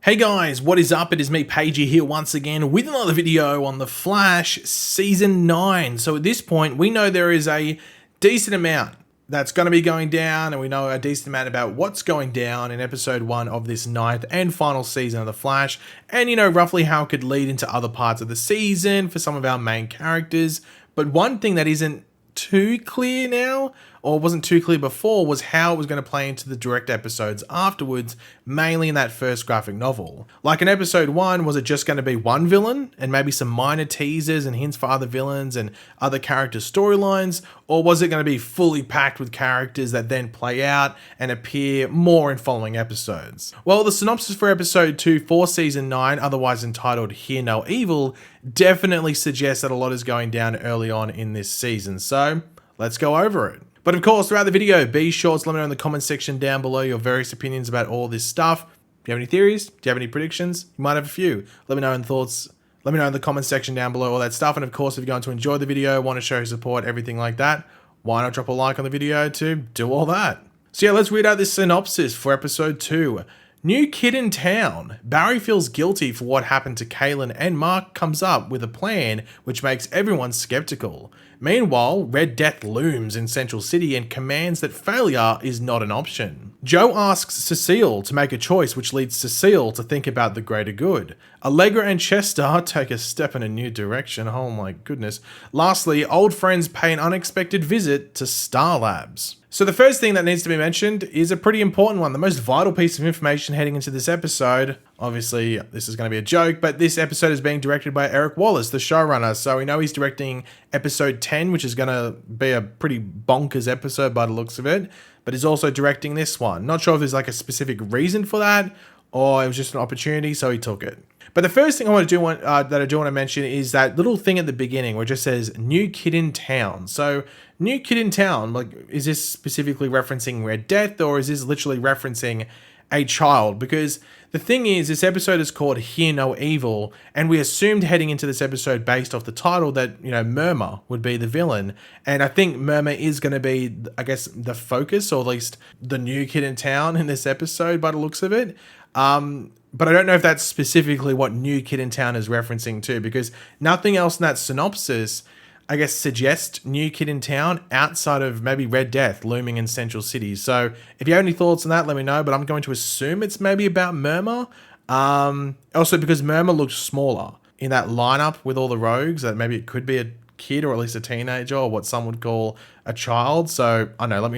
Hey guys, what is up? It is me, Pagey, here once again with another video on The Flash Season 9. So at this point, we know there is a decent amount that's going to be going down, and we know a decent amount about what's going down in episode 1 of this 9th and final season of The Flash, and you know roughly how it could lead into other parts of the season for some of our main characters. But one thing that isn't too clear now, or wasn't too clear before, was how it was going to play into the direct episodes afterwards, mainly in that first graphic novel. Like in episode 1, was it just going to be one villain and maybe some minor teasers and hints for other villains and other character storylines, or was it going to be fully packed with characters that then play out and appear more in following episodes? Well, the synopsis for episode 2 for season 9, otherwise entitled Hear No Evil, definitely suggests that a lot is going down early on in this season, so let's go over it. But of course, throughout the video, be sure to let me know in the comment section down below your various opinions about all this stuff. Do you have any theories? Do you have any predictions? You might have a few. Let me know in thoughts. Let me know in the comment section down below all that stuff. And of course, if you're going to enjoy the video, want to show your support, everything like that, why not drop a like on the video to do all that? So yeah, let's read out this synopsis for episode 2. New kid in town. Barry feels guilty for what happened to Kaylin, and Mark comes up with a plan which makes everyone skeptical. Meanwhile, Red Death looms in Central City and commands that failure is not an option. Joe asks Cecile to make a choice, which leads Cecile to think about the greater good. Allegra and Chester take a step in a new direction. Oh my goodness. Lastly, old friends pay an unexpected visit to Star Labs. So the first thing that needs to be mentioned is a pretty important one, the most vital piece of information heading into this episode. Obviously, this is going to be a joke, but this episode is being directed by Eric Wallace, the showrunner. So we know he's directing episode 10, which is going to be a pretty bonkers episode by the looks of it, but he's also directing this one. Not sure if there's like a specific reason for that, or it was just an opportunity, so he took it. But the first thing I want to mention is that little thing at the beginning where it just says new kid in town. So new kid in town, like, is this specifically referencing Red Death, or is this literally referencing a child? Because the thing is, this episode is called Hear No Evil, and we assumed heading into this episode based off the title that, you know, Murmur would be the villain. And I think Murmur is going to be, I guess, the focus, or at least the new kid in town in this episode by the looks of it. But I don't know if that's specifically what new kid in town is referencing to, because nothing else in that synopsis, I guess, suggests new kid in town outside of maybe Red Death looming in Central City. So if you have any thoughts on that, let me know, but I'm going to assume it's maybe about Murmur. Also because Murmur looks smaller in that lineup with all the rogues, that maybe it could be a kid or at least a teenager, or what some would call a child. So I don't know, let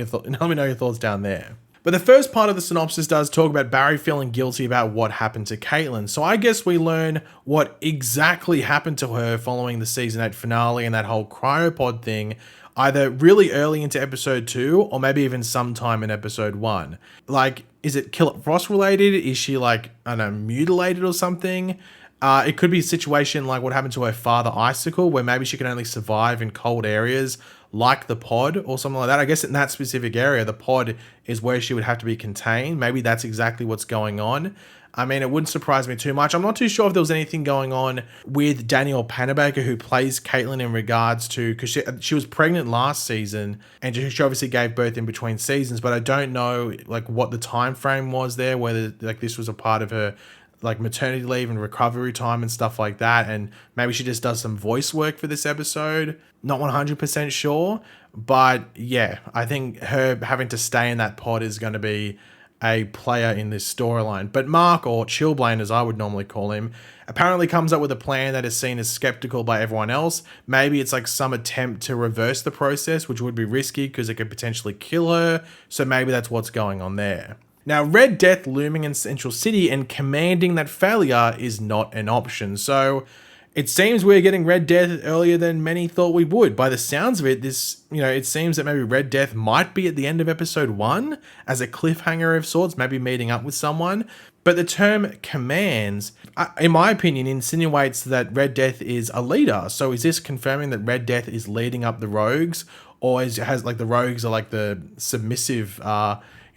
me know your thoughts down there. But the first part of the synopsis does talk about Barry feeling guilty about what happened to Caitlin. So I guess we learn what exactly happened to her following the season 8 finale and that whole cryopod thing, either really early into episode 2 or maybe even sometime in episode 1. Like, is it Killer Frost related? Is she like, I don't know, mutilated or something? It could be a situation like what happened to her father, Icicle, where maybe she can only survive in cold areas like the pod or something like that. I guess in that specific area, the pod is where she would have to be contained. Maybe that's exactly what's going on. I mean, it wouldn't surprise me too much. I'm not too sure if there was anything going on with Danielle Panabaker, who plays Caitlin, in regards to, because she was pregnant last season and she obviously gave birth in between seasons, but I don't know like what the time frame was there, whether like this was a part of her like maternity leave and recovery time and stuff like that, and maybe she just does some voice work for this episode. Not 100% sure, but yeah, I think her having to stay in that pod is going to be a player in this storyline. But Mark, or Chilblain as I would normally call him, apparently comes up with a plan that is seen as skeptical by everyone else. Maybe it's like some attempt to reverse the process, which would be risky because it could potentially kill her, so maybe that's what's going on there. Now, Red Death looming in Central City and commanding that failure is not an option. So it seems we're getting Red Death earlier than many thought we would. By the sounds of it, it seems that maybe Red Death might be at the end of episode 1 as a cliffhanger of sorts, maybe meeting up with someone. But the term commands, in my opinion, insinuates that Red Death is a leader. So is this confirming that Red Death is leading up the rogues, or has like the rogues are like the submissive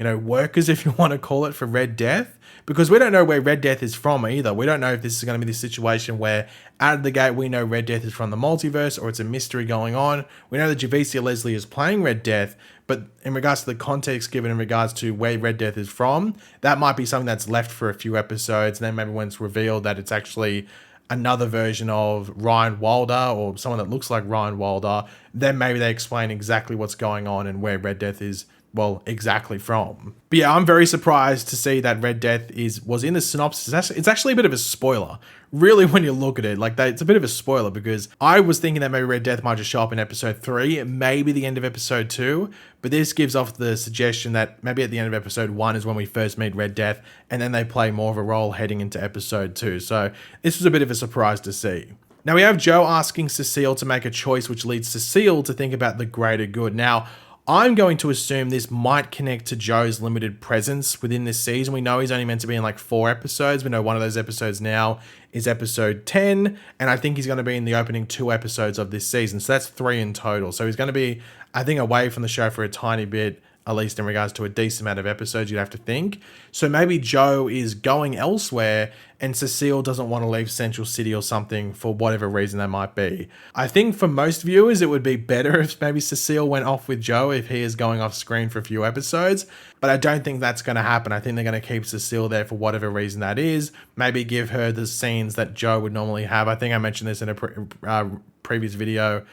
workers, if you want to call it, for Red Death? Because we don't know where Red Death is from either. We don't know if this is going to be the situation where out of the gate we know Red Death is from the multiverse, or it's a mystery going on. We know that Javicia Leslie is playing Red Death, but in regards to the context given in regards to where Red Death is from, that might be something that's left for a few episodes, and then maybe when it's revealed that it's actually another version of Ryan Wilder or someone that looks like Ryan Wilder, then maybe they explain exactly what's going on and where Red Death is, well, exactly from. But yeah, I'm very surprised to see that Red Death was in the synopsis. It's actually a bit of a spoiler, really, when you look at it. Like, it's a bit of a spoiler, because I was thinking that maybe Red Death might just show up in episode 3, maybe the end of episode 2, but this gives off the suggestion that maybe at the end of episode 1 is when we first meet Red Death, and then they play more of a role heading into episode 2. So this was a bit of a surprise to see. Now we have Joe asking Cecile to make a choice, which leads Cecile to think about the greater good. Now, I'm going to assume this might connect to Joe's limited presence within this season. We know he's only meant to be in like 4 episodes. We know one of those episodes now is episode 10, and I think he's going to be in the opening 2 episodes of this season. So that's 3 in total. So he's going to be, I think, away from the show for a tiny bit, at least in regards to a decent amount of episodes, you'd have to think. So maybe Joe is going elsewhere and Cecile doesn't want to leave Central City or something for whatever reason that might be. I think for most viewers, it would be better if maybe Cecile went off with Joe if he is going off screen for a few episodes, but I don't think that's going to happen. I think they're going to keep Cecile there for whatever reason that is. Maybe give her the scenes that Joe would normally have. I think I mentioned this in a previous video,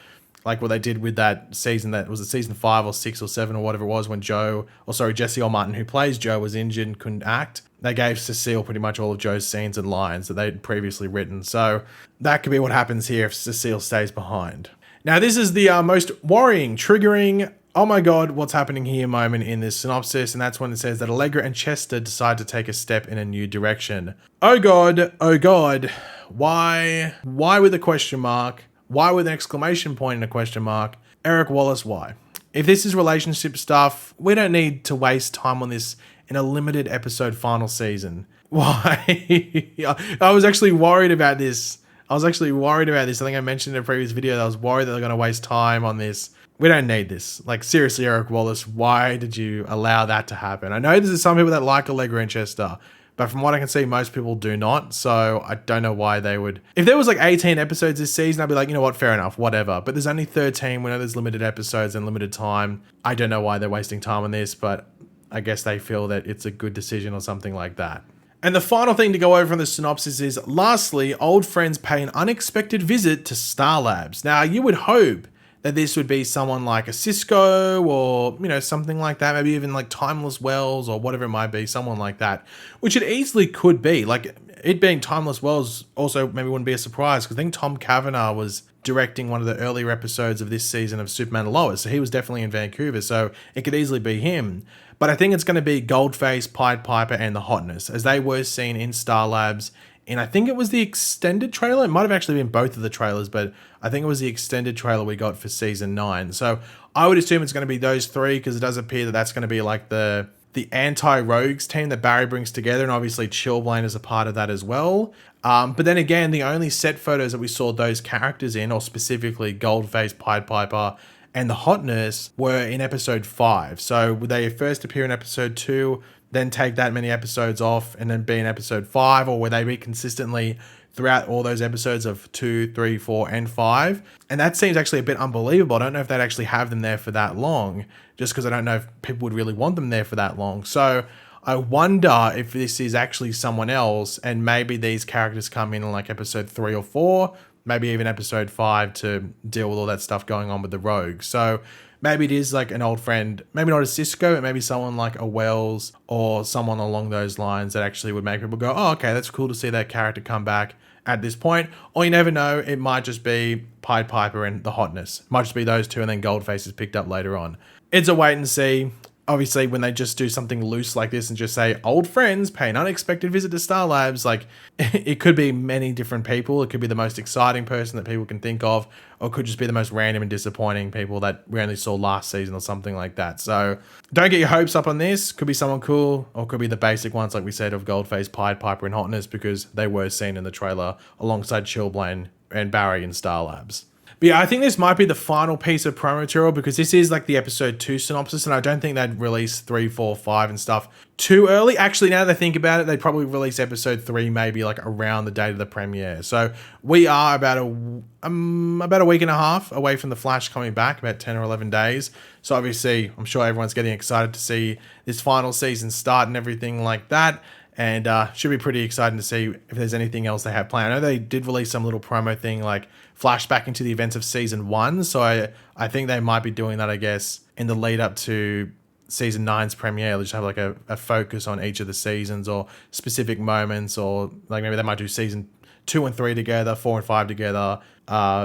like what they did with that season, that was it season 5 or 6 or 7 or whatever it was, when Jesse L. Martin, who plays Joe, was injured and couldn't act. They gave Cecile pretty much all of Joe's scenes and lines that they'd previously written. So that could be what happens here if Cecile stays behind. Now this is the most worrying, triggering, oh my god, what's happening here moment in this synopsis, and that's when it says that Allegra and Chester decide to take a step in a new direction. Oh god, why with a question mark? Why with an exclamation point and a question mark? Eric Wallace, why? If this is relationship stuff, we don't need to waste time on this in a limited episode final season. Why? I was actually worried about this. I think I mentioned in a previous video that I was worried that they're going to waste time on this. We don't need this. Like, seriously, Eric Wallace, why did you allow that to happen? I know there's some people that like Allegra and Chester, but from what I can see, most people do not. So I don't know why they would. If there was like 18 episodes this season, I'd be like, you know what, fair enough, whatever. But there's only 13. We know there's limited episodes and limited time. I don't know why they're wasting time on this, but I guess they feel that it's a good decision or something like that. And the final thing to go over from the synopsis is, lastly, old friends pay an unexpected visit to Star Labs. Now, you would hope that this would be someone like a Cisco or, you know, something like that. Maybe even like Timeless Wells or whatever it might be, someone like that, which it easily could be. Like, it being Timeless Wells also maybe wouldn't be a surprise, because I think Tom Cavanagh was directing one of the earlier episodes of this season of Superman and Lois, so he was definitely in Vancouver, so it could easily be him. But I think it's going to be Goldface, Pied Piper, and the Hotness, as they were seen in Star Labs. And I think it was the extended trailer. It might have actually been both of the trailers, but I think it was the extended trailer we got for season 9. So I would assume it's going to be those 3, because it does appear that that's going to be like the anti-rogues team that Barry brings together, and obviously Chillblaine is a part of that as well. But then again, the only set photos that we saw those characters in, or specifically Goldface, Pied Piper, and the Hotness, were in episode 5. So would they first appear in episode 2, then take that many episodes off, and then be in episode 5, or will they be consistently throughout all those episodes of 2, 3, 4, and 5? And that seems actually a bit unbelievable. I don't know if they'd actually have them there for that long, just because I don't know if people would really want them there for that long. So I wonder if this is actually someone else, and maybe these characters come in like episode 3 or 4, maybe even episode 5, to deal with all that stuff going on with the rogues. So maybe it is like an old friend, maybe not a Cisco, but maybe someone like a Wells or someone along those lines that actually would make people go, oh, okay, that's cool to see that character come back at this point. Or you never know, it might just be Pied Piper and the Hotness. It might just be those 2, and then Goldface is picked up later on. It's a wait and see. Obviously, when they just do something loose like this and just say, old friends pay an unexpected visit to Star Labs, like, it could be many different people. It could be the most exciting person that people can think of, or it could just be the most random and disappointing people that we only saw last season or something like that. So don't get your hopes up on this. Could be someone cool, or could be the basic ones, like we said, of Goldface, Pied Piper, and Hotness, because they were seen in the trailer alongside Chillblaine and Barry in Star Labs. But yeah, I think this might be the final piece of promo material because this is like the episode 2 synopsis, and I don't think they'd release 3, 4, 5 and stuff too early. Actually, now that I think about it, they'd probably release episode 3 maybe like around the date of the premiere. So we are about a week and a half away from the Flash coming back, about 10 or 11 days. So obviously, I'm sure everyone's getting excited to see this final season start and everything like that. And should be pretty exciting to see if there's anything else they have planned. I know they did release some little promo thing like flashback into the events of season 1. So I think they might be doing that, I guess, in the lead up to season 9's premiere. They'll just have like a focus on each of the seasons or specific moments, or like maybe they might do season 2 and 3 together, 4 and 5 together,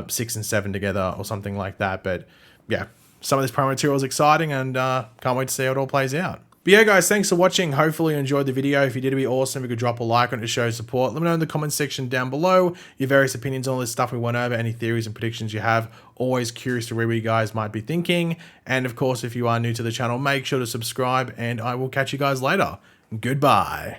6 and 7 together or something like that. But yeah, some of this promo material is exciting and can't wait to see how it all plays out. But yeah, guys, thanks for watching. Hopefully you enjoyed the video. If you did, it'd be awesome if you could drop a like on it to show support. Let me know in the comment section down below your various opinions on all this stuff we went over, any theories and predictions you have. Always curious to read what you guys might be thinking. And of course, if you are new to the channel, make sure to subscribe, and I will catch you guys later. Goodbye.